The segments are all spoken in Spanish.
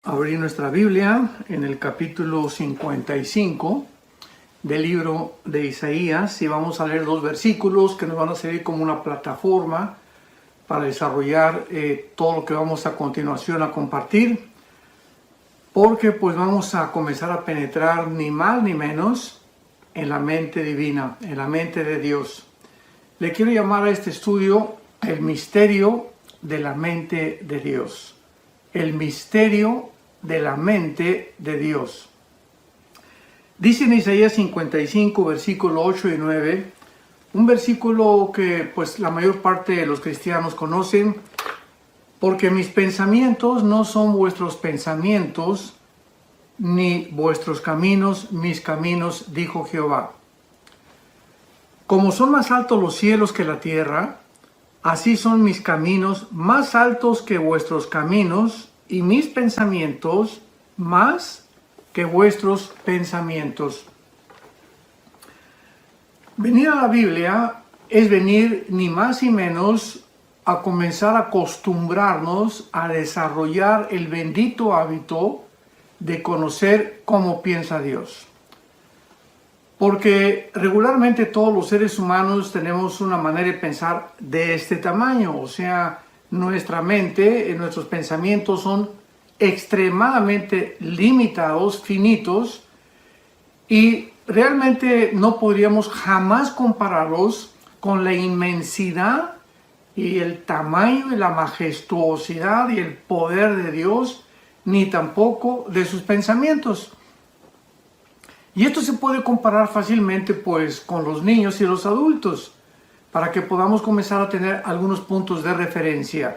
abrir nuestra Biblia en el capítulo 55 del libro de Isaías y vamos a leer dos versículos que nos van a servir como una plataforma para desarrollar todo lo que vamos a continuación a compartir, porque pues vamos a comenzar a penetrar ni más ni menos en la mente divina, en la mente de Dios. Le quiero llamar a este estudio el misterio de la mente de Dios. El misterio de la mente de Dios. Dice en Isaías 55, versículo 8 y 9, un versículo que pues la mayor parte de los cristianos conocen, porque mis pensamientos no son vuestros pensamientos, ni vuestros caminos mis caminos, dijo Jehová. Como son más altos los cielos que la tierra, así son mis caminos más altos que vuestros caminos, y mis pensamientos más que vuestros pensamientos. Venir a la Biblia es venir ni más ni menos a comenzar a acostumbrarnos a desarrollar el bendito hábito de conocer cómo piensa Dios. Porque regularmente todos los seres humanos tenemos una manera de pensar de este tamaño, o sea, nuestra mente, nuestros pensamientos son extremadamente limitados, finitos, y realmente no podríamos jamás compararlos con la inmensidad y el tamaño y la majestuosidad y el poder de Dios, ni tampoco de sus pensamientos. Y esto se puede comparar fácilmente pues con los niños y los adultos, para que podamos comenzar a tener algunos puntos de referencia.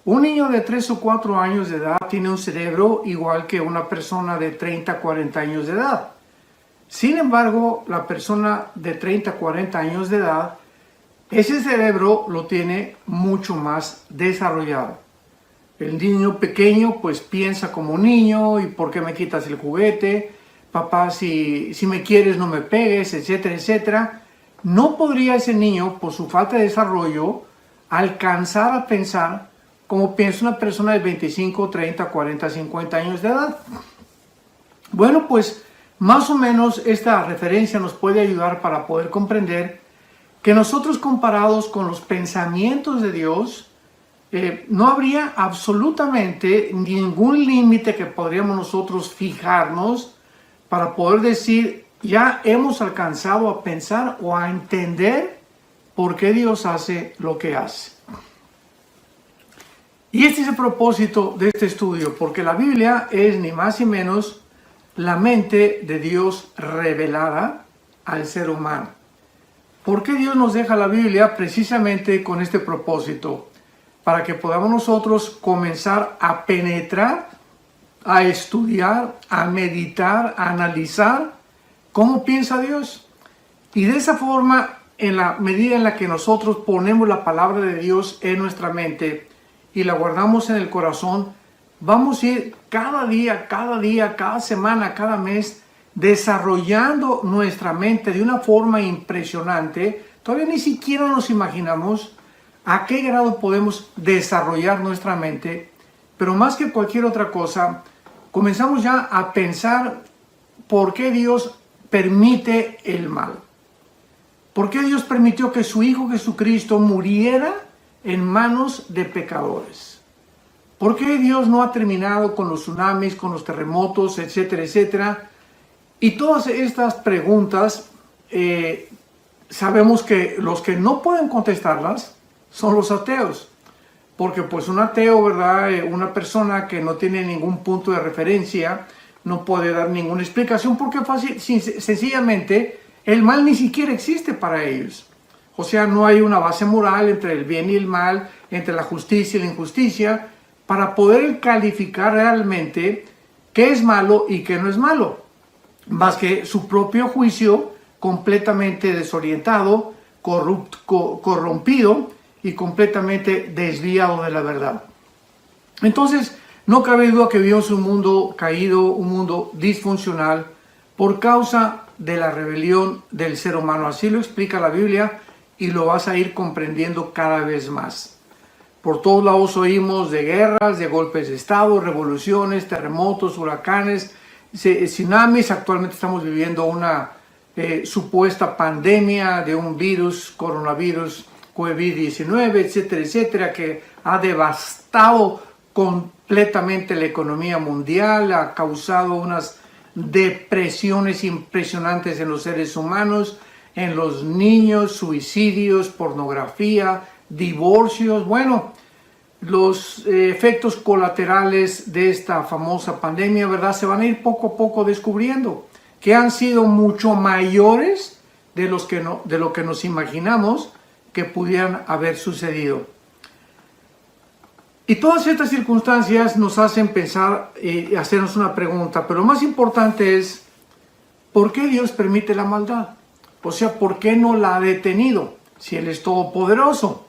Un niño de 3 o 4 años de edad tiene un cerebro igual que una persona de 30 o 40 años de edad. Sin embargo, la persona de 30 o 40 años de edad, ese cerebro lo tiene mucho más desarrollado. El niño pequeño pues piensa como niño, ¿y por qué me quitas el juguete? Papá, si me quieres no me pegues, etcétera, etcétera. No podría ese niño, por su falta de desarrollo, alcanzar a pensar como piensa una persona de 25, 30, 40, 50 años de edad. Bueno, pues más o menos esta referencia nos puede ayudar para poder comprender que nosotros, comparados con los pensamientos de Dios, no habría absolutamente ningún límite que podríamos nosotros fijarnos para poder decir, ya hemos alcanzado a pensar o a entender por qué Dios hace lo que hace. Y este es el propósito de este estudio, porque la Biblia es ni más ni menos la mente de Dios revelada al ser humano. ¿Por qué Dios nos deja la Biblia? Precisamente con este propósito, para que podamos nosotros comenzar a penetrar, a estudiar, a meditar, a analizar cómo piensa Dios. Y de esa forma, en la medida en la que nosotros ponemos la palabra de Dios en nuestra mente y la guardamos en el corazón, vamos a ir cada día, cada semana, cada mes, desarrollando nuestra mente de una forma impresionante. Todavía ni siquiera nos imaginamos a qué grado podemos desarrollar nuestra mente, pero más que cualquier otra cosa, comenzamos ya a pensar por qué Dios permite el mal. ¿Por qué Dios permitió que su Hijo Jesucristo muriera en manos de pecadores? ¿Por qué Dios no ha terminado con los tsunamis, con los terremotos, etcétera, etcétera? Y todas estas preguntas, sabemos que los que no pueden contestarlas son los ateos. Porque pues un ateo, ¿verdad? Una persona que no tiene ningún punto de referencia, no puede dar ninguna explicación porque sencillamente el mal ni siquiera existe para ellos. O sea, no hay una base moral entre el bien y el mal, entre la justicia y la injusticia, para poder calificar realmente qué es malo y qué no es malo. Más que su propio juicio completamente desorientado, corrompido y completamente desviado de la verdad. Entonces, no cabe duda que vivimos un mundo caído, un mundo disfuncional, por causa de la rebelión del ser humano. Así lo explica la Biblia y lo vas a ir comprendiendo cada vez más. Por todos lados oímos de guerras, de golpes de estado, revoluciones, terremotos, huracanes, tsunamis. Actualmente estamos viviendo una supuesta pandemia de un virus, coronavirus, COVID-19, etcétera, etcétera, que ha devastado completamente la economía mundial, ha causado unas depresiones impresionantes en los seres humanos, en los niños, suicidios, pornografía, divorcios. Bueno, los efectos colaterales de esta famosa pandemia, ¿verdad?, se van a ir poco a poco descubriendo, que han sido mucho mayores de lo que nos imaginamos que pudieran haber sucedido. Y todas estas circunstancias nos hacen pensar y hacernos una pregunta, pero lo más importante es, ¿por qué Dios permite la maldad? O sea, ¿por qué no la ha detenido si Él es todopoderoso?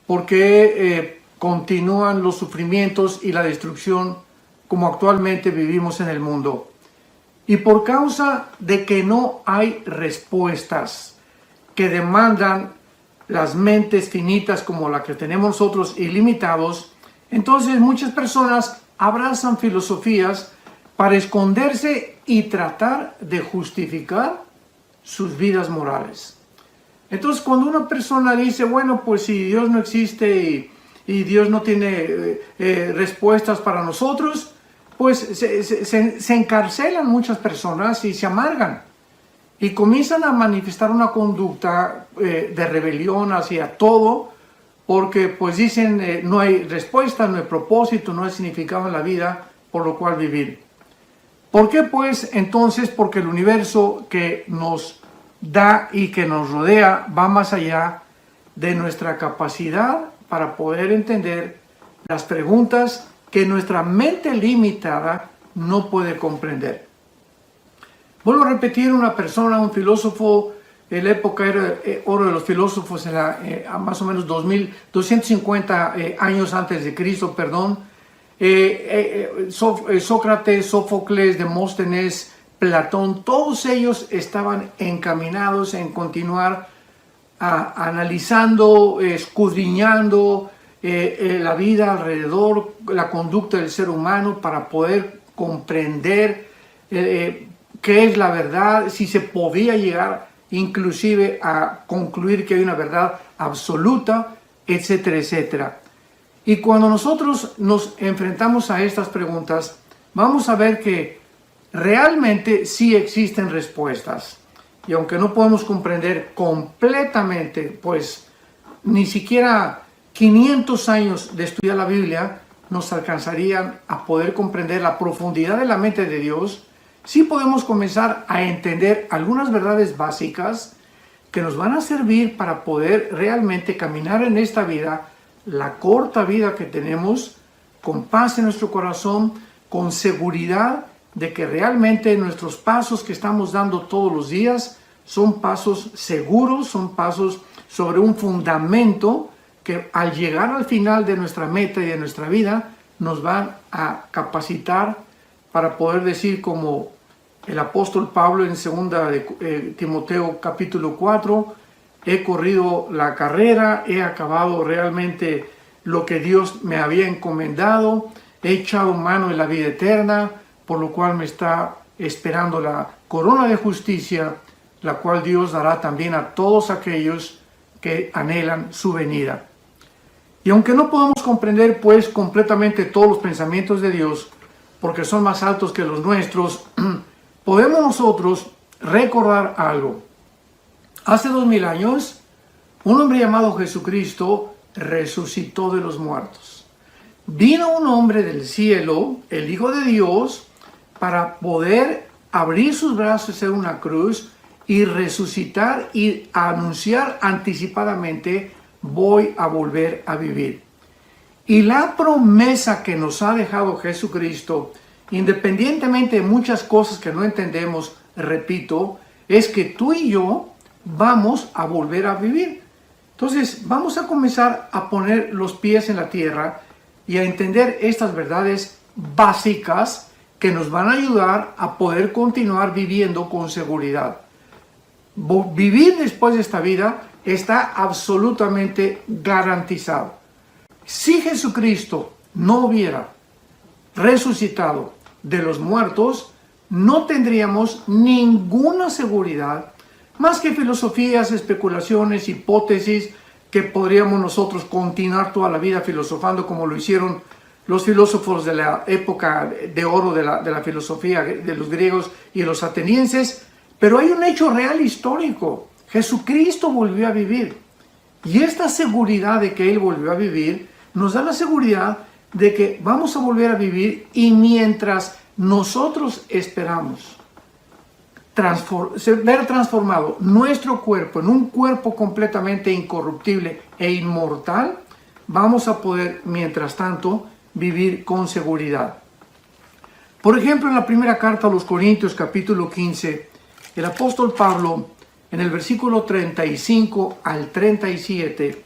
¿Por qué continúan los sufrimientos y la destrucción como actualmente vivimos en el mundo? Y por causa de que no hay respuestas que demandan las mentes finitas como la que tenemos nosotros, ilimitados, entonces muchas personas abrazan filosofías para esconderse y tratar de justificar sus vidas morales. Entonces, cuando una persona dice, bueno, pues si Dios no existe y Dios no tiene respuestas para nosotros, pues se encarcelan muchas personas y se amargan y comienzan a manifestar una conducta de rebelión hacia todo, porque pues dicen no hay respuesta, no hay propósito, no hay significado en la vida por lo cual vivir. ¿Por qué pues? Entonces, porque el universo que nos da y que nos rodea va más allá de nuestra capacidad para poder entender las preguntas que nuestra mente limitada no puede comprender. Vuelvo a repetir, una persona, un filósofo, en la época era oro de los filósofos, a más o menos 250 años antes de Cristo, perdón, Sócrates, Sófocles, Demóstenes, Platón, todos ellos estaban encaminados en continuar analizando, escudriñando la vida alrededor, la conducta del ser humano para poder comprender qué es la verdad, si se podía llegar inclusive a concluir que hay una verdad absoluta, etcétera, etcétera. Y cuando nosotros nos enfrentamos a estas preguntas, vamos a ver que realmente sí existen respuestas. Y aunque no podemos comprender completamente, pues ni siquiera 500 años de estudiar la Biblia nos alcanzarían a poder comprender la profundidad de la mente de Dios, sí podemos comenzar a entender algunas verdades básicas que nos van a servir para poder realmente caminar en esta vida, la corta vida que tenemos, con paz en nuestro corazón, con seguridad de que realmente nuestros pasos que estamos dando todos los días son pasos seguros, son pasos sobre un fundamento que al llegar al final de nuestra meta y de nuestra vida nos van a capacitar para poder decir como el apóstol Pablo en 2 de Timoteo capítulo 4, he corrido la carrera, he acabado realmente lo que Dios me había encomendado, he echado mano en la vida eterna, por lo cual me está esperando la corona de justicia, la cual Dios dará también a todos aquellos que anhelan su venida. Y aunque no podemos comprender pues completamente todos los pensamientos de Dios, porque son más altos que los nuestros, podemos nosotros recordar algo. Hace 2000 años, un hombre llamado Jesucristo resucitó de los muertos. Vino un hombre del cielo, el Hijo de Dios, para poder abrir sus brazos en una cruz y resucitar y anunciar anticipadamente, voy a volver a vivir. Y la promesa que nos ha dejado Jesucristo, independientemente de muchas cosas que no entendemos, repito, es que tú y yo vamos a volver a vivir. Entonces, vamos a comenzar a poner los pies en la tierra y a entender estas verdades básicas que nos van a ayudar a poder continuar viviendo con seguridad. Vivir después de esta vida está absolutamente garantizado. Si Jesucristo no hubiera resucitado de los muertos, no tendríamos ninguna seguridad, más que filosofías, especulaciones, hipótesis, que podríamos nosotros continuar toda la vida filosofando como lo hicieron los filósofos de la época de oro de la filosofía de los griegos y los atenienses. Pero hay un hecho real histórico. Jesucristo volvió a vivir. Y esta seguridad de que Él volvió a vivir nos da la seguridad de que vamos a volver a vivir, y mientras nosotros esperamos ver transformado nuestro cuerpo en un cuerpo completamente incorruptible e inmortal, vamos a poder, mientras tanto, vivir con seguridad. Por ejemplo, en la primera carta a los Corintios, capítulo 15, el apóstol Pablo, en el versículo 35 al 37,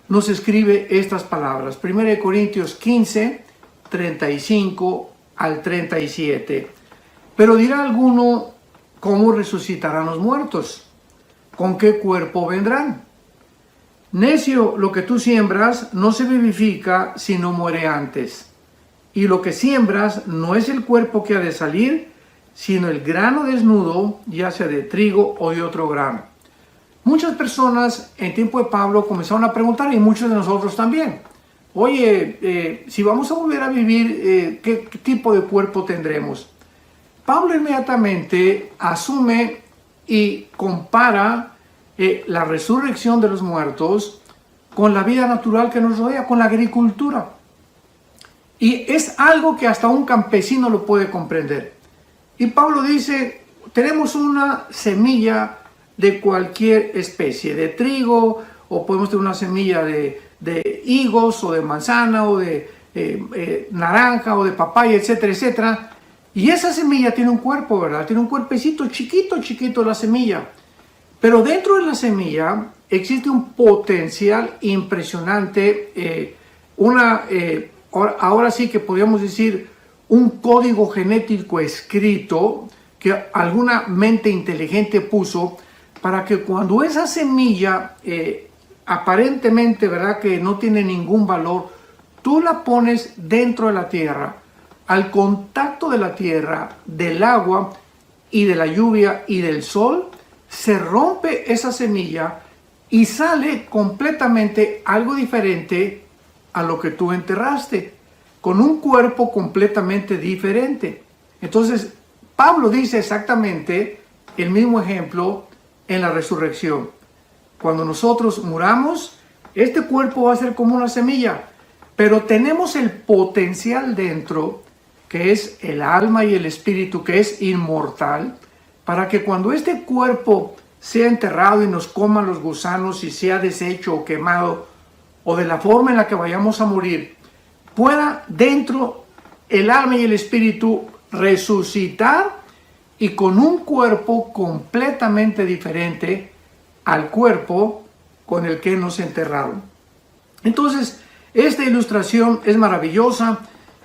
nos escribe estas palabras. 1 Corintios 15, 35 al 37. Pero dirá alguno: ¿cómo resucitarán los muertos? ¿Con qué cuerpo vendrán? Necio, lo que tú siembras no se vivifica si no muere antes. Y lo que siembras no es el cuerpo que ha de salir, sino el grano desnudo, ya sea de trigo o de otro grano. Muchas personas en tiempo de Pablo comenzaron a preguntar, y muchos de nosotros también: oye, si vamos a volver a vivir, ¿qué tipo de cuerpo tendremos? Pablo inmediatamente asume y compara la resurrección de los muertos con la vida natural que nos rodea, con la agricultura. Y es algo que hasta un campesino lo puede comprender. Y Pablo dice: tenemos una semilla de cualquier especie, de trigo, o podemos tener una semilla de higos, o de manzana, o de naranja, o de papaya, etcétera, etcétera. Y esa semilla tiene un cuerpo, ¿verdad? Tiene un cuerpecito chiquito, chiquito la semilla. Pero dentro de la semilla existe un potencial impresionante, ahora sí que podríamos decir un código genético escrito que alguna mente inteligente puso para que cuando esa semilla aparentemente, ¿verdad?, que no tiene ningún valor, tú la pones dentro de la tierra, al contacto de la tierra, del agua y de la lluvia y del sol, se rompe esa semilla y sale completamente algo diferente a lo que tú enterraste, con un cuerpo completamente diferente. Entonces, Pablo dice exactamente el mismo ejemplo en la resurrección. Cuando nosotros muramos, este cuerpo va a ser como una semilla, pero tenemos el potencial dentro, que es el alma y el espíritu, que es inmortal, para que cuando este cuerpo sea enterrado y nos coman los gusanos y sea deshecho o quemado, o de la forma en la que vayamos a morir, pueda dentro el alma y el espíritu resucitar, y con un cuerpo completamente diferente al cuerpo con el que nos enterraron. Entonces, esta ilustración es maravillosa.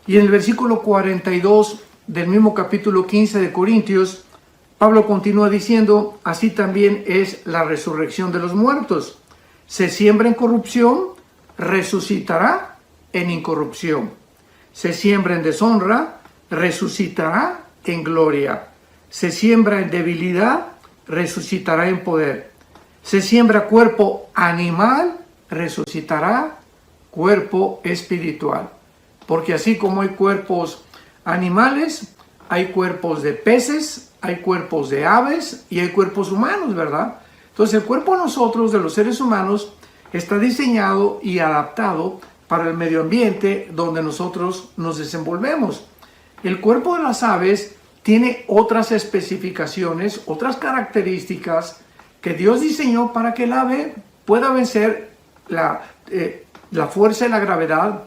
Y en el versículo 42 del mismo capítulo 15 de Corintios, Pablo continúa diciendo: así también es la resurrección de los muertos. Se siembra en corrupción, resucitará en incorrupción. Se siembra en deshonra, resucitará en gloria. Se siembra en debilidad, resucitará en poder. Se siembra cuerpo animal, resucitará cuerpo espiritual. Porque así como hay cuerpos animales, hay cuerpos de peces, hay cuerpos de aves y hay cuerpos humanos, ¿verdad? Entonces el cuerpo de nosotros, de los seres humanos, está diseñado y adaptado para el medio ambiente donde nosotros nos desenvolvemos. El cuerpo de las aves tiene otras especificaciones, otras características que Dios diseñó para que el ave pueda vencer la fuerza de la gravedad,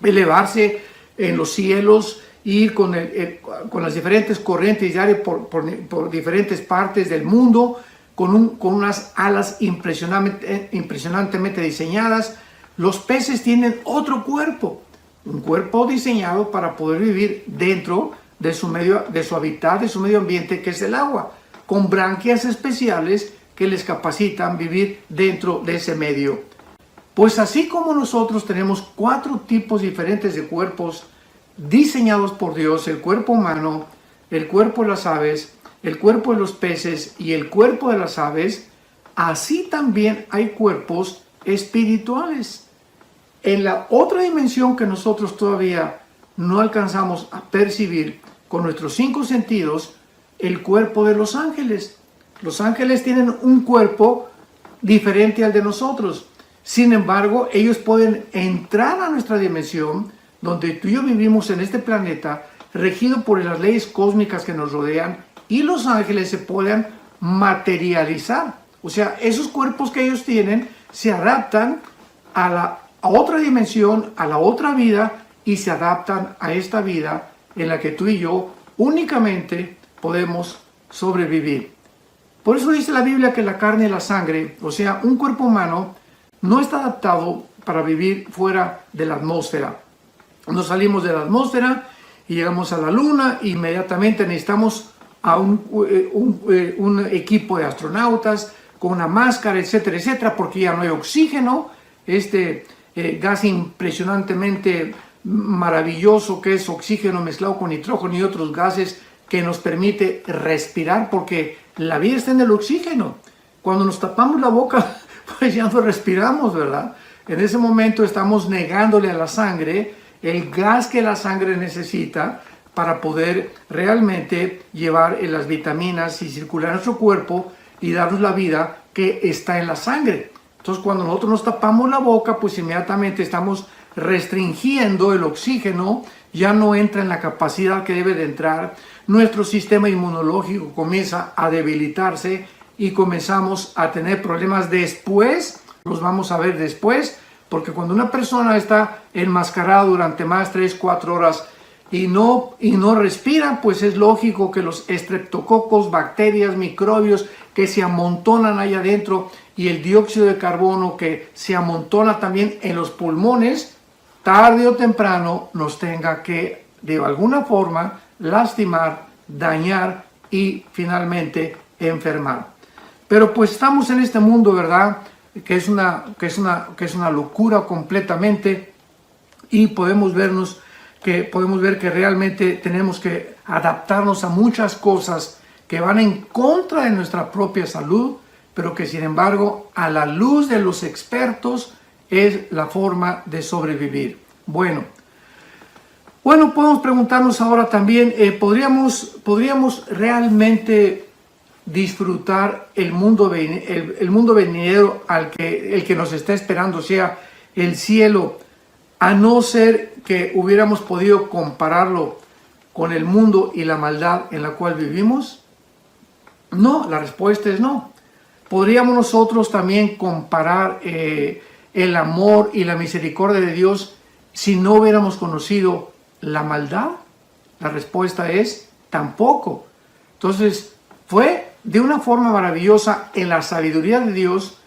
elevarse en los cielos, ir con las diferentes corrientes de aire por diferentes partes del mundo, con unas alas impresionantemente diseñadas. Los peces tienen otro cuerpo, un cuerpo diseñado para poder vivir dentro de su hábitat, de su medio ambiente, que es el agua, con branquias especiales que les capacitan vivir dentro de ese medio. Pues así como nosotros tenemos 4 tipos diferentes de cuerpos diseñados por Dios, el cuerpo humano, el cuerpo de las aves, el cuerpo de los peces y el cuerpo de las aves, así también hay cuerpos espirituales. En la otra dimensión que nosotros todavía no alcanzamos a percibir con nuestros 5 sentidos, el cuerpo de los ángeles. Los ángeles tienen un cuerpo diferente al de nosotros. Sin embargo, ellos pueden entrar a nuestra dimensión, donde tú y yo vivimos en este planeta, regido por las leyes cósmicas que nos rodean, y los ángeles se pueden materializar. O sea, esos cuerpos que ellos tienen se adaptan a otra dimensión, a la otra vida, y se adaptan a esta vida en la que tú y yo únicamente podemos sobrevivir. Por eso dice la Biblia que la carne y la sangre, o sea, un cuerpo humano, no está adaptado para vivir fuera de la atmósfera. Nos salimos de la atmósfera y llegamos a la luna, e inmediatamente necesitamos a un equipo de astronautas con una máscara, etcétera, etcétera, porque ya no hay oxígeno, gas impresionantemente maravilloso que es oxígeno mezclado con nitrógeno y otros gases que nos permite respirar, porque la vida está en el oxígeno. Cuando nos tapamos la boca, pues ya no respiramos, ¿verdad? En ese momento estamos negándole a la sangre el gas que la sangre necesita para poder realmente llevar las vitaminas y circular nuestro cuerpo y darnos la vida que está en la sangre. Entonces, cuando nosotros nos tapamos la boca, pues inmediatamente estamos restringiendo el oxígeno, ya no entra en la capacidad que debe de entrar, nuestro sistema inmunológico comienza a debilitarse y comenzamos a tener problemas después, los vamos a ver después, porque cuando una persona está enmascarada durante más 3-4 horas y no respira, pues es lógico que los estreptococos, bacterias, microbios que se amontonan ahí adentro y el dióxido de carbono que se amontona también en los pulmones, tarde o temprano nos tenga que de alguna forma lastimar, dañar y finalmente enfermar. Pero pues estamos en este mundo, ¿verdad? Que es una locura completamente, y podemos ver que realmente tenemos que adaptarnos a muchas cosas que van en contra de nuestra propia salud, pero que sin embargo a la luz de los expertos es la forma de sobrevivir. Bueno, podemos preguntarnos ahora también, ¿podríamos realmente disfrutar el mundo venidero el que nos está esperando, o sea, el cielo, a no ser que hubiéramos podido compararlo con el mundo y la maldad en la cual vivimos? No, la respuesta es no. ¿Podríamos nosotros también comparar el amor y la misericordia de Dios si no hubiéramos conocido la maldad? La respuesta es tampoco. Entonces, fue de una forma maravillosa en la sabiduría de Dios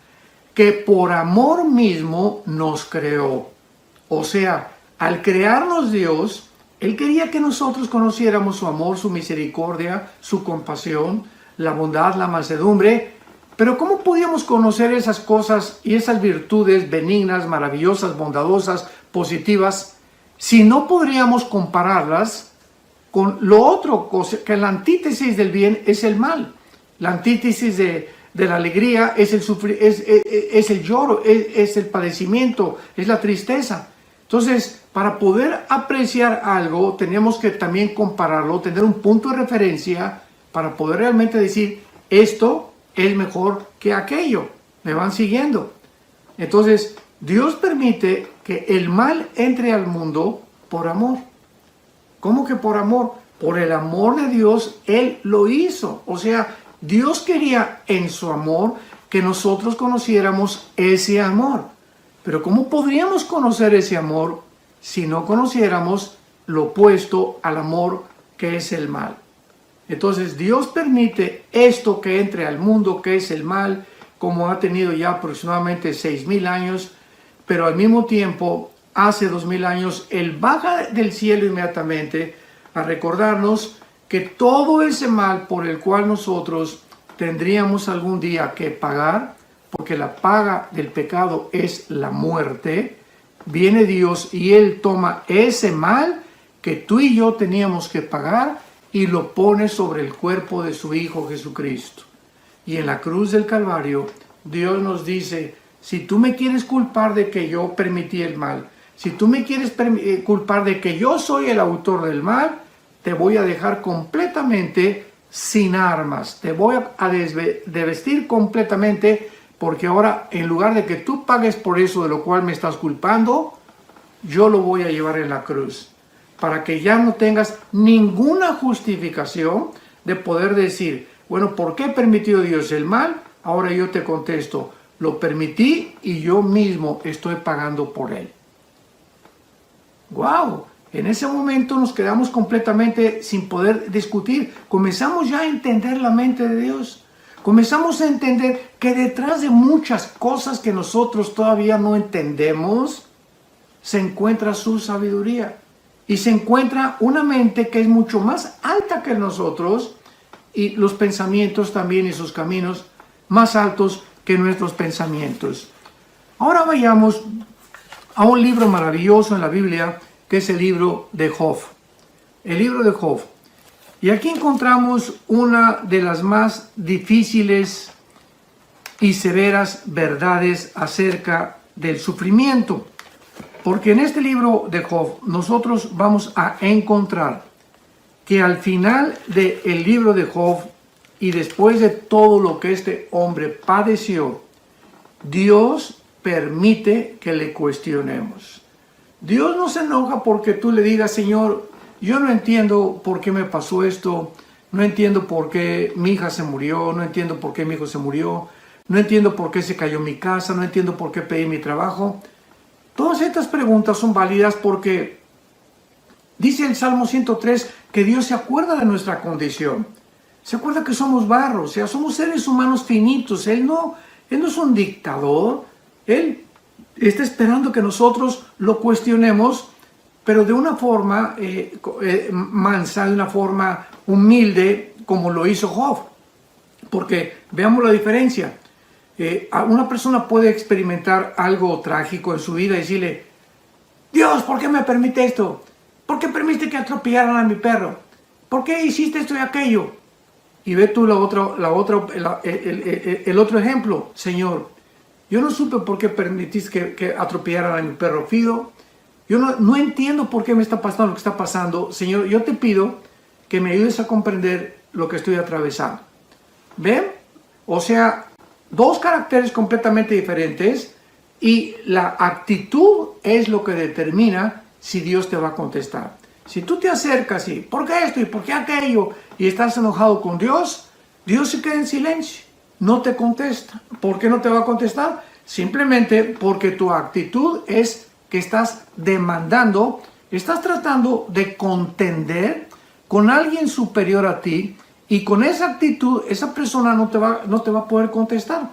que por amor mismo nos creó. O sea, al crearnos Dios, Él quería que nosotros conociéramos su amor, su misericordia, su compasión, la bondad, la mansedumbre. Pero ¿cómo podíamos conocer esas cosas y esas virtudes benignas, maravillosas, bondadosas, positivas, si no podríamos compararlas con lo otro, que la antítesis del bien es el mal? La antítesis de la alegría es el lloro, es el padecimiento, es la tristeza. Entonces, para poder apreciar algo, tenemos que también compararlo, tener un punto de referencia para poder realmente decir, esto es mejor que aquello. ¿Me van siguiendo? Entonces, Dios permite que el mal entre al mundo por amor. ¿Cómo que por amor? Por el amor de Dios, Él lo hizo. O sea, Dios quería en su amor que nosotros conociéramos ese amor. Pero ¿cómo podríamos conocer ese amor si no conociéramos lo opuesto al amor que es el mal? Entonces Dios permite esto que entre al mundo, que es el mal, como ha tenido ya aproximadamente 6,000 años, pero al mismo tiempo, hace 2,000 años, Él baja del cielo inmediatamente a recordarnos que todo ese mal por el cual nosotros tendríamos algún día que pagar, porque la paga del pecado es la muerte, viene Dios y Él toma ese mal que tú y yo teníamos que pagar y lo pone sobre el cuerpo de su Hijo Jesucristo. Y en la cruz del Calvario, Dios nos dice, si tú me quieres culpar de que yo permití el mal, si tú me quieres culpar de que yo soy el autor del mal, te voy a dejar completamente sin armas, te voy a desvestir completamente, porque ahora en lugar de que tú pagues por eso de lo cual me estás culpando, yo lo voy a llevar en la cruz, para que ya no tengas ninguna justificación de poder decir, bueno, ¿por qué permitió Dios el mal? Ahora yo te contesto, lo permití y yo mismo estoy pagando por él. ¡Wow! En ese momento nos quedamos completamente sin poder discutir. Comenzamos ya a entender la mente de Dios. Comenzamos a entender que detrás de muchas cosas que nosotros todavía no entendemos, se encuentra su sabiduría. Y se encuentra una mente que es mucho más alta que nosotros, y los pensamientos también y sus caminos más altos que nuestros pensamientos. Ahora vayamos a un libro maravilloso en la Biblia, que es el libro de Job. El libro de Job. Y aquí encontramos una de las más difíciles y severas verdades acerca del sufrimiento. Porque en este libro de Job nosotros vamos a encontrar que al final del libro de Job y después de todo lo que este hombre padeció, Dios permite que le cuestionemos. Dios no se enoja porque tú le digas, Señor, yo no entiendo por qué me pasó esto, no entiendo por qué mi hija se murió, no entiendo por qué mi hijo se murió, no entiendo por qué se cayó mi casa, no entiendo por qué pedí mi trabajo. Todas estas preguntas son válidas porque dice el Salmo 103 que Dios se acuerda de nuestra condición. Se acuerda que somos barro, o sea, somos seres humanos finitos. Él no es un dictador. Él está esperando que nosotros lo cuestionemos, pero de una forma mansa, de una forma humilde, como lo hizo Job. Porque veamos la diferencia. Una persona puede experimentar algo trágico en su vida y decirle, Dios, ¿por qué me permite esto? ¿Por qué permite que atropellaran a mi perro? ¿Por qué hiciste esto y aquello? Y ve tú el otro ejemplo. Señor, yo no supe por qué permitiste que atropellaran a mi perro Fido. Yo no entiendo por qué me está pasando lo que está pasando. Señor, yo te pido que me ayudes a comprender lo que estoy atravesando. ¿Ven? O sea, dos caracteres completamente diferentes, y la actitud es lo que determina si Dios te va a contestar. Si tú te acercas y, ¿por qué esto y por qué aquello? Y estás enojado con Dios, Dios se queda en silencio, no te contesta. ¿Por qué no te va a contestar? Simplemente porque tu actitud es que estás demandando, estás tratando de contender con alguien superior a ti, y con esa actitud, esa persona no te va a poder contestar.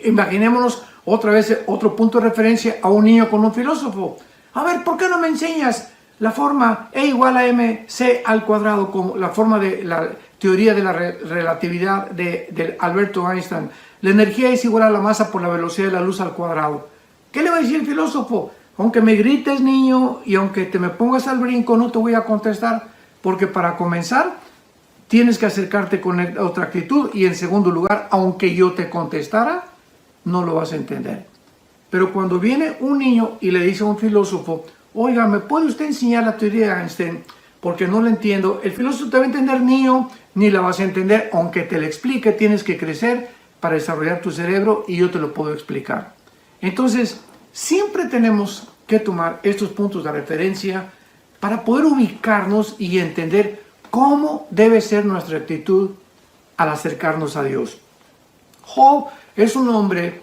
Imaginémonos otra vez otro punto de referencia a un niño con un filósofo. A ver, ¿por qué no me enseñas la forma E igual a mc al cuadrado, como la forma de la teoría de la relatividad de Alberto Einstein? La energía es igual a la masa por la velocidad de la luz al cuadrado. ¿Qué le va a decir el filósofo? Aunque me grites, niño, y aunque te me pongas al brinco, no te voy a contestar, porque para comenzar tienes que acercarte con otra actitud, y en segundo lugar, aunque yo te contestara, no lo vas a entender. Pero cuando viene un niño y le dice a un filósofo, oiga, ¿me puede usted enseñar la teoría de Einstein? Porque no la entiendo. El filósofo te va a entender, niño, ni la vas a entender, aunque te la explique. Tienes que crecer para desarrollar tu cerebro, y yo te lo puedo explicar. Entonces, siempre tenemos que tomar estos puntos de referencia para poder ubicarnos y entender cómo debe ser nuestra actitud al acercarnos a Dios. Job es un hombre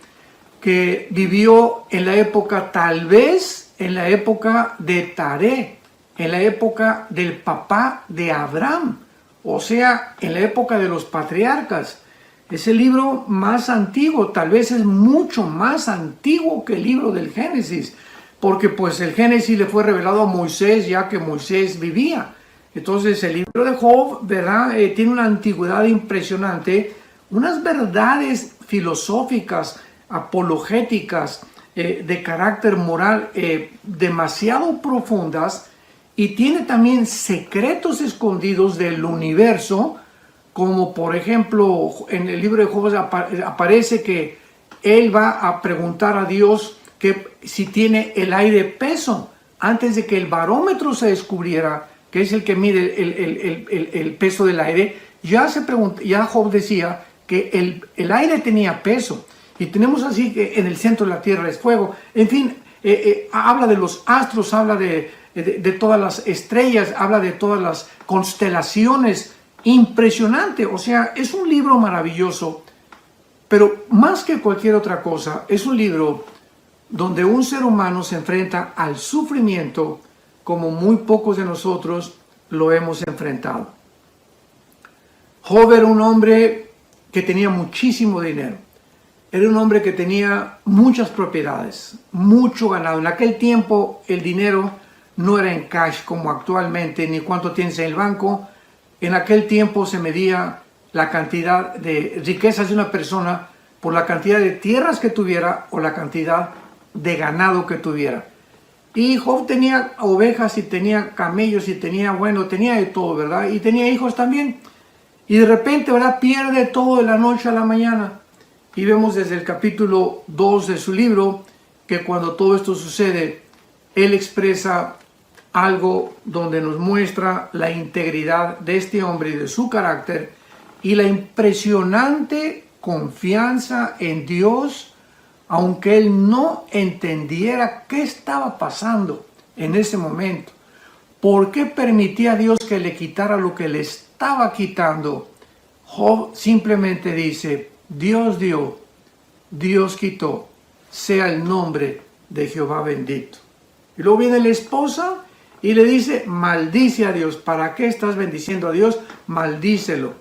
que vivió en la época, tal vez en la época de Taré, en la época del papá de Abraham, o sea, en la época de los patriarcas. Es el libro más antiguo, tal vez es mucho más antiguo que el libro del Génesis, porque pues el Génesis le fue revelado a Moisés ya que Moisés vivía. Entonces el libro de Job, ¿verdad? Tiene una antigüedad impresionante, unas verdades filosóficas, apologéticas, de carácter moral demasiado profundas, y tiene también secretos escondidos del universo, como por ejemplo en el libro de Job aparece que él va a preguntar a Dios que si tiene el aire peso, antes de que el barómetro se descubriera, que es el que mide el peso del aire. Ya Job decía que el aire tenía peso, y tenemos así que en el centro de la tierra es fuego. En fin, habla de los astros, habla de todas las estrellas, habla de todas las constelaciones. Impresionante. O sea, es un libro maravilloso, pero más que cualquier otra cosa, es un libro donde un ser humano se enfrenta al sufrimiento como muy pocos de nosotros lo hemos enfrentado. Job era un hombre que tenía muchísimo dinero. Era un hombre que tenía muchas propiedades, mucho ganado. En aquel tiempo el dinero no era en cash como actualmente, ni cuánto tienes en el banco. En aquel tiempo se medía la cantidad de riquezas de una persona por la cantidad de tierras que tuviera o la cantidad de ganado que tuviera. Y Job tenía ovejas y tenía camellos y tenía de todo, ¿verdad? Y tenía hijos también. Y de repente, ¿verdad?, pierde todo de la noche a la mañana. Y vemos desde el capítulo 2 de su libro que cuando todo esto sucede, él expresa algo donde nos muestra la integridad de este hombre y de su carácter y la impresionante confianza en Dios, aunque él no entendiera qué estaba pasando en ese momento. ¿Por qué permitía a Dios que le quitara lo que le estaba quitando? Job simplemente dice: Dios dio, Dios quitó, sea el nombre de Jehová bendito. Y luego viene la esposa y le dice: maldice a Dios. ¿Para qué estás bendiciendo a Dios? Maldícelo.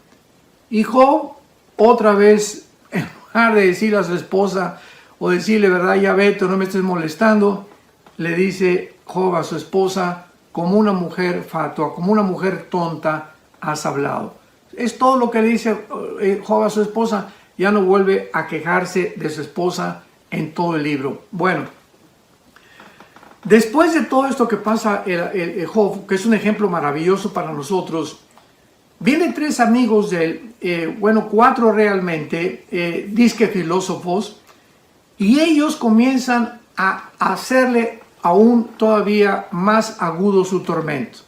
Y Job, otra vez, en lugar de decirle a su esposa o decirle, verdad, ya vete, no me estés molestando, le dice Job a su esposa: como una mujer fatua, como una mujer tonta has hablado. Es todo lo que le dice Job a su esposa. Ya no vuelve a quejarse de su esposa en todo el libro. Bueno, después de todo esto que pasa el Job, que es un ejemplo maravilloso para nosotros, vienen tres amigos de él, 4 realmente, disque filósofos, y ellos comienzan a hacerle aún todavía más agudo su tormento.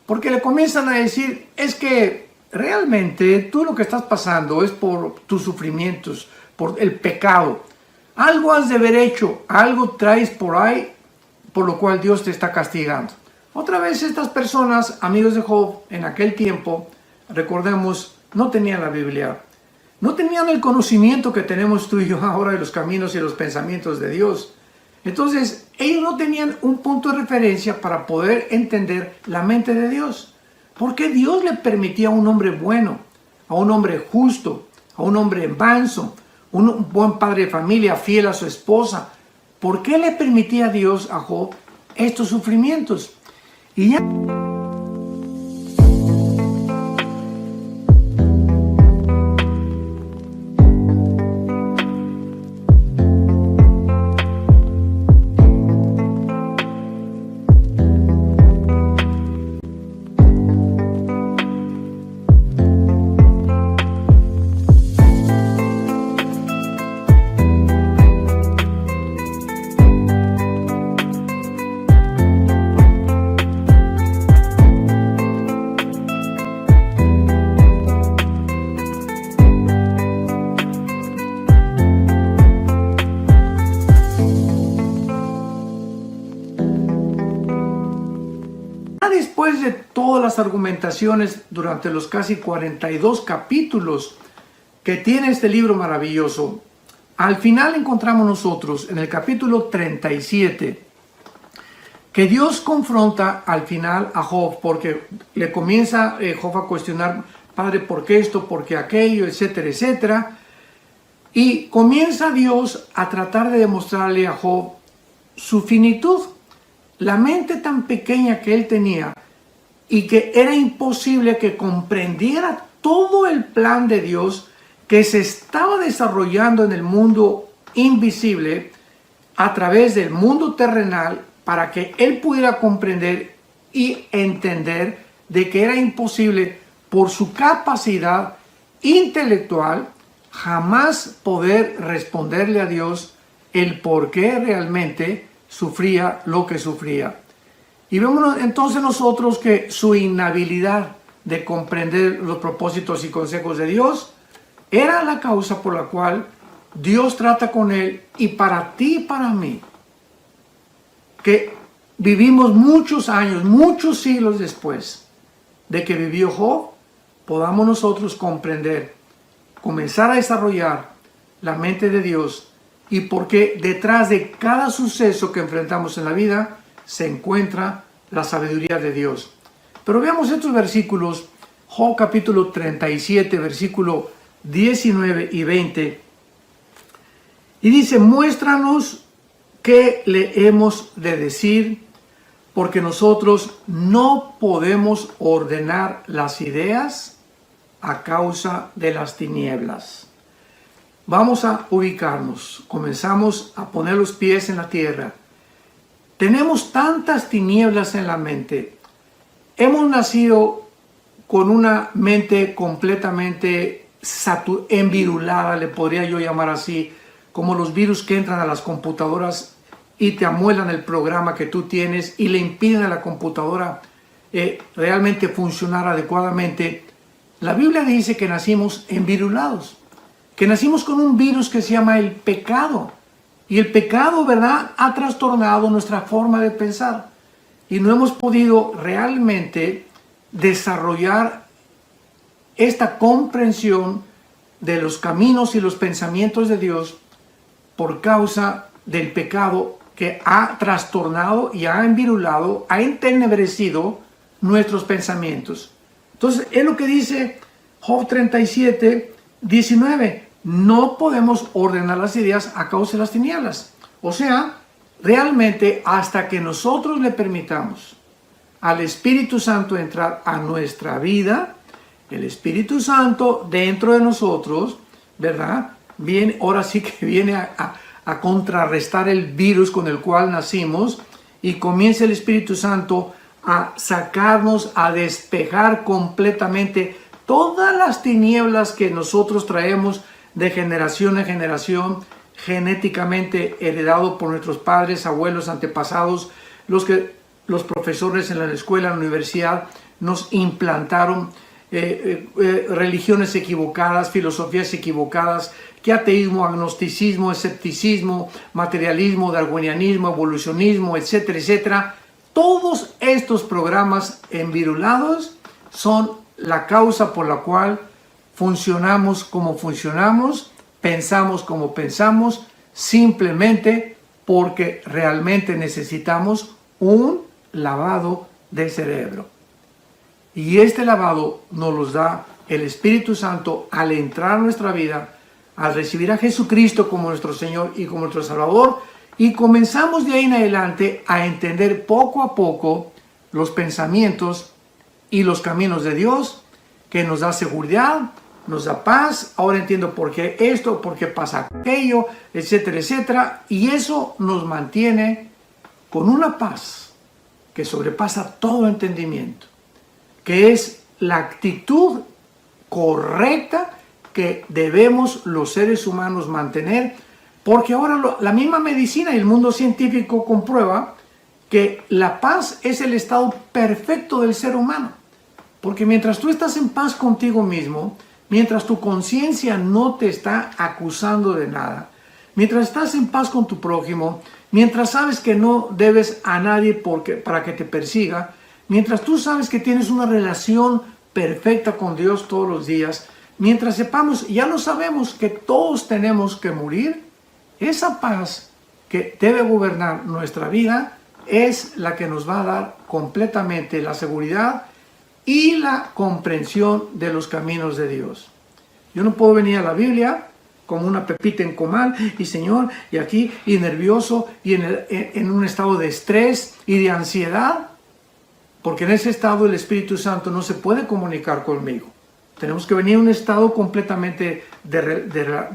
Porque le comienzan a decir: es que realmente tú lo que estás pasando es por tus sufrimientos, por el pecado. Algo has de haber hecho, algo traes por ahí, por lo cual Dios te está castigando. Otra vez, estas personas, amigos de Job, en aquel tiempo, recordemos, no tenían la Biblia. No tenían el conocimiento que tenemos tú y yo ahora de los caminos y los pensamientos de Dios. Entonces, ellos no tenían un punto de referencia para poder entender la mente de Dios. ¿Por qué Dios le permitía a un hombre bueno, a un hombre justo, a un hombre manso, un buen padre de familia, fiel a su esposa? ¿Por qué le permitía a Dios, a Job, estos sufrimientos? Y ya... Después de todas las argumentaciones durante los casi 42 capítulos que tiene este libro maravilloso, al final encontramos nosotros en el capítulo 37 que Dios confronta al final a Job, porque le comienza Job a cuestionar: Padre, ¿por qué esto? ¿Por qué aquello? Etcétera, etcétera. Y comienza Dios a tratar de demostrarle a Job su finitud, la mente tan pequeña que él tenía, y que era imposible que comprendiera todo el plan de Dios, que se estaba desarrollando en el mundo invisible a través del mundo terrenal para que él pudiera comprender y entender de que era imposible por su capacidad intelectual jamás poder responderle a Dios el por qué realmente sufría lo que sufría. Y vemos entonces nosotros que su inhabilidad de comprender los propósitos y consejos de Dios era la causa por la cual Dios trata con él, y para ti y para mí, que vivimos muchos años, muchos siglos después de que vivió Job, podamos nosotros comprender, comenzar a desarrollar la mente de Dios, y porque detrás de cada suceso que enfrentamos en la vida se encuentra la sabiduría de Dios. Pero veamos estos versículos, Job capítulo 37, versículo 19 y 20, y dice: muéstranos qué le hemos de decir, porque nosotros no podemos ordenar las ideas a causa de las tinieblas. Vamos a ubicarnos, comenzamos a poner los pies en la tierra. Tenemos tantas tinieblas en la mente. Hemos nacido con una mente completamente envirulada, le podría yo llamar así, como los virus que entran a las computadoras y te amuelan el programa que tú tienes y le impiden a la computadora realmente funcionar adecuadamente. La Biblia dice que nacimos envirulados, que nacimos con un virus que se llama el pecado. Y el pecado, ¿verdad?, ha trastornado nuestra forma de pensar. Y no hemos podido realmente desarrollar esta comprensión de los caminos y los pensamientos de Dios por causa del pecado que ha trastornado y ha envirulado, ha entenebrecido nuestros pensamientos. Entonces, es lo que dice Job 37, 19. No podemos ordenar las ideas a causa de las tinieblas. O sea, realmente hasta que nosotros le permitamos al Espíritu Santo entrar a nuestra vida, el Espíritu Santo dentro de nosotros, ¿verdad?, viene, ahora sí que viene a contrarrestar el virus con el cual nacimos, y comienza el Espíritu Santo a sacarnos, a despejar completamente todas las tinieblas que nosotros traemos de generación en generación, genéticamente heredado por nuestros padres, abuelos, antepasados, los profesores en la escuela, en la universidad nos implantaron religiones equivocadas, filosofías equivocadas, que ateísmo, agnosticismo, escepticismo, materialismo, darwinianismo, evolucionismo, etcétera, etcétera. Todos estos programas envirulados son la causa por la cual funcionamos como funcionamos, pensamos como pensamos, simplemente porque realmente necesitamos un lavado de cerebro. Y este lavado nos lo da el Espíritu Santo al entrar a nuestra vida, al recibir a Jesucristo como nuestro Señor y como nuestro Salvador, y comenzamos de ahí en adelante a entender poco a poco los pensamientos y los caminos de Dios, que nos da seguridad, nos da paz. Ahora entiendo por qué esto, por qué pasa aquello, etcétera, etcétera. Y eso nos mantiene con una paz que sobrepasa todo entendimiento, que es la actitud correcta que debemos los seres humanos mantener, porque ahora la misma medicina y el mundo científico comprueba que la paz es el estado perfecto del ser humano. Porque mientras tú estás en paz contigo mismo, mientras tu conciencia no te está acusando de nada, mientras estás en paz con tu prójimo, mientras sabes que no debes a nadie para que te persiga, mientras tú sabes que tienes una relación perfecta con Dios todos los días, mientras sepamos, ya lo sabemos, que todos tenemos que morir, esa paz que debe gobernar nuestra vida es la que nos va a dar completamente la seguridad y la comprensión de los caminos de Dios. Yo no puedo venir a la Biblia como una pepita en comal y Señor, y aquí, y nervioso, y en un estado de estrés y de ansiedad, porque en ese estado el Espíritu Santo no se puede comunicar conmigo. Tenemos que venir a un estado completamente de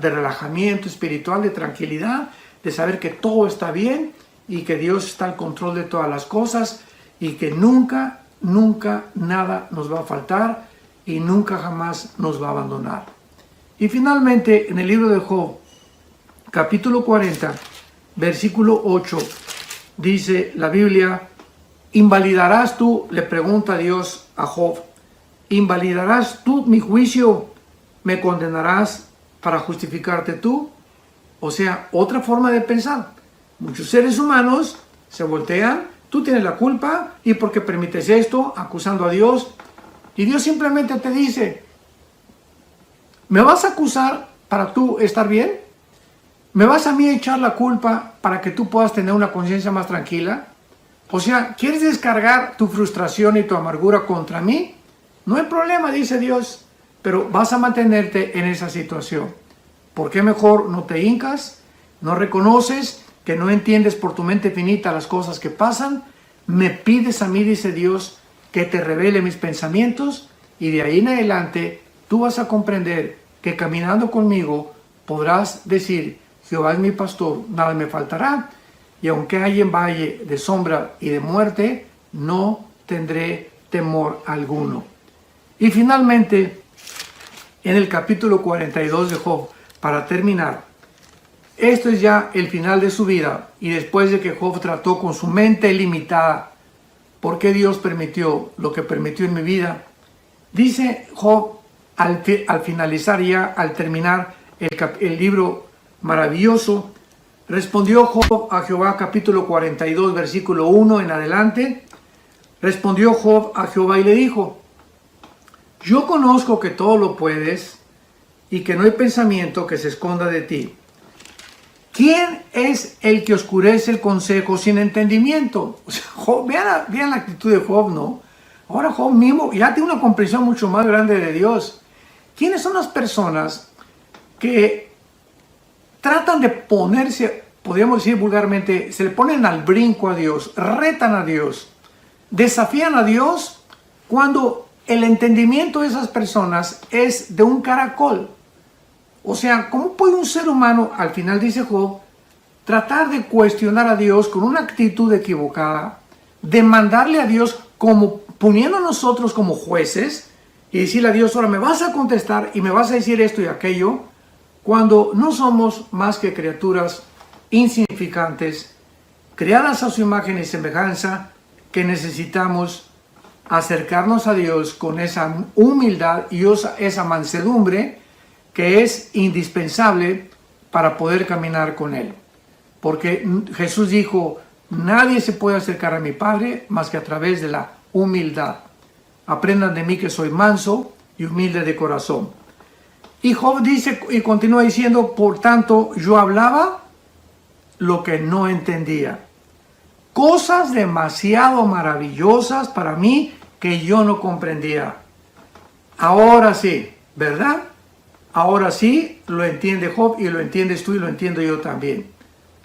relajamiento espiritual, de tranquilidad, de saber que todo está bien y que Dios está al control de todas las cosas y que nunca, nunca nada nos va a faltar y nunca jamás nos va a abandonar. Y finalmente, en el libro de Job, capítulo 40, versículo 8, dice la Biblia: ¿invalidarás tú, le pregunta Dios a Job, invalidarás tú mi juicio, me condenarás para justificarte tú? O sea, otra forma de pensar. Muchos seres humanos se voltean, tú tienes la culpa y porque permites esto, acusando a Dios. Y Dios simplemente te dice: ¿me vas a acusar para tú estar bien? ¿Me vas a mí a echar la culpa para que tú puedas tener una conciencia más tranquila? O sea, ¿quieres descargar tu frustración y tu amargura contra mí? No hay problema, dice Dios, pero vas a mantenerte en esa situación. ¿Por qué mejor no te hincas? ¿No reconoces que no entiendes por tu mente finita las cosas que pasan? Me pides a mí, dice Dios, que te revele mis pensamientos, y de ahí en adelante tú vas a comprender que caminando conmigo podrás decir: Jehová es mi pastor, nada me faltará, y aunque haya en valle de sombra y de muerte, no tendré temor alguno. Y finalmente, en el capítulo 42 de Job, para terminar, esto es ya el final de su vida, y después de que Job trató con su mente limitada, ¿por qué Dios permitió lo que permitió en mi vida? Dice Job, al finalizar ya, al terminar el libro maravilloso, respondió Job a Jehová, capítulo 42, versículo 1 en adelante. Respondió Job a Jehová y le dijo: yo conozco que todo lo puedes y que no hay pensamiento que se esconda de ti. ¿Quién es el que oscurece el consejo sin entendimiento? O sea, Job, vean la actitud de Job, ¿no? Ahora Job mismo ya tiene una comprensión mucho más grande de Dios. ¿Quiénes son las personas que tratan de ponerse, podríamos decir vulgarmente, se le ponen al brinco a Dios, retan a Dios, desafían a Dios cuando el entendimiento de esas personas es de un caracol? O sea, ¿cómo puede un ser humano, al final dice Job, tratar de cuestionar a Dios con una actitud equivocada, demandarle a Dios como poniendo a nosotros como jueces y decirle a Dios: ahora me vas a contestar y me vas a decir esto y aquello, cuando no somos más que criaturas insignificantes, creadas a su imagen y semejanza, que necesitamos acercarnos a Dios con esa humildad y esa mansedumbre que es indispensable para poder caminar con Él. Porque Jesús dijo: nadie se puede acercar a mi Padre más que a través de la humildad. Aprendan de mí que soy manso y humilde de corazón. Y Job dice y continúa diciendo: por tanto, yo hablaba lo que no entendía. Cosas demasiado maravillosas para mí que yo no comprendía. Ahora sí, ¿verdad? Ahora sí lo entiende Job y lo entiendes tú y lo entiendo yo también.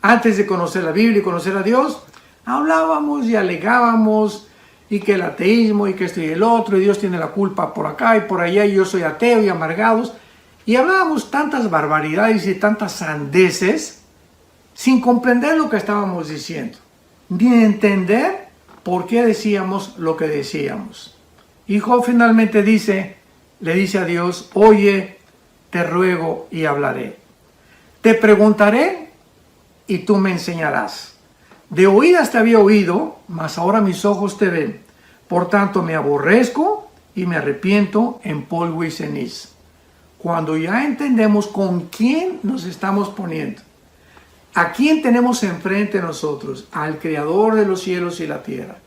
Antes de conocer la Biblia y conocer a Dios, hablábamos y alegábamos y que el ateísmo y que esto y el otro, y Dios tiene la culpa por acá y por allá, y yo soy ateo y amargados. Y hablábamos tantas barbaridades y tantas sandeces sin comprender lo que estábamos diciendo, ni entender por qué decíamos lo que decíamos. Y Job finalmente le dice a Dios: oye, te ruego y hablaré. Te preguntaré y tú me enseñarás. De oídas te había oído, mas ahora mis ojos te ven. Por tanto me aborrezco y me arrepiento en polvo y ceniza. Cuando ya entendemos con quién nos estamos poniendo, a quién tenemos enfrente de nosotros, al Creador de los cielos y la tierra,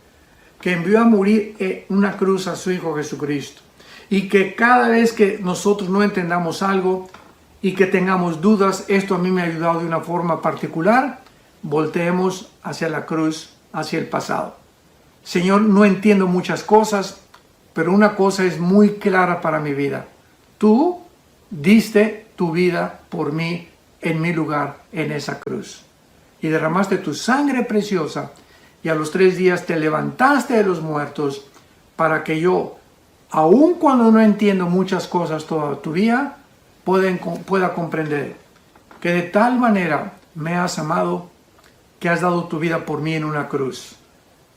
que envió a morir en una cruz a su Hijo Jesucristo, y que cada vez que nosotros no entendamos algo y que tengamos dudas, esto a mí me ha ayudado de una forma particular, volteemos hacia la cruz, hacia el pasado. Señor, no entiendo muchas cosas, pero una cosa es muy clara para mi vida. Tú diste tu vida por mí en mi lugar en esa cruz. Y derramaste tu sangre preciosa y a los 3 días te levantaste de los muertos para que yo, aun cuando no entiendo muchas cosas todavía, pueda comprender que de tal manera me has amado que has dado tu vida por mí en una cruz,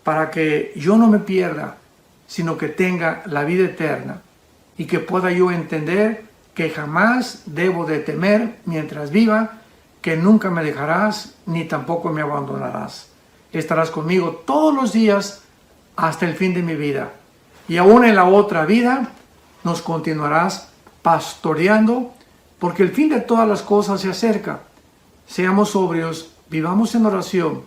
para que yo no me pierda, sino que tenga la vida eterna y que pueda yo entender que jamás debo de temer mientras viva, que nunca me dejarás ni tampoco me abandonarás. Estarás conmigo todos los días hasta el fin de mi vida. Y aún en la otra vida nos continuarás pastoreando, porque el fin de todas las cosas se acerca. Seamos sobrios, vivamos en oración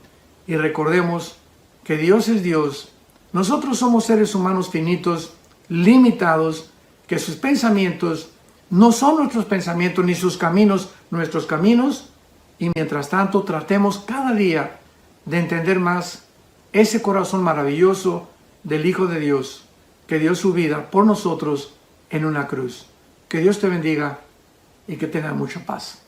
y recordemos que Dios es Dios. Nosotros somos seres humanos finitos, limitados, que sus pensamientos no son nuestros pensamientos, ni sus caminos nuestros caminos. Y mientras tanto tratemos cada día de entender más ese corazón maravilloso del Hijo de Dios, que dio su vida por nosotros en una cruz. Que Dios te bendiga y que tengas mucha paz.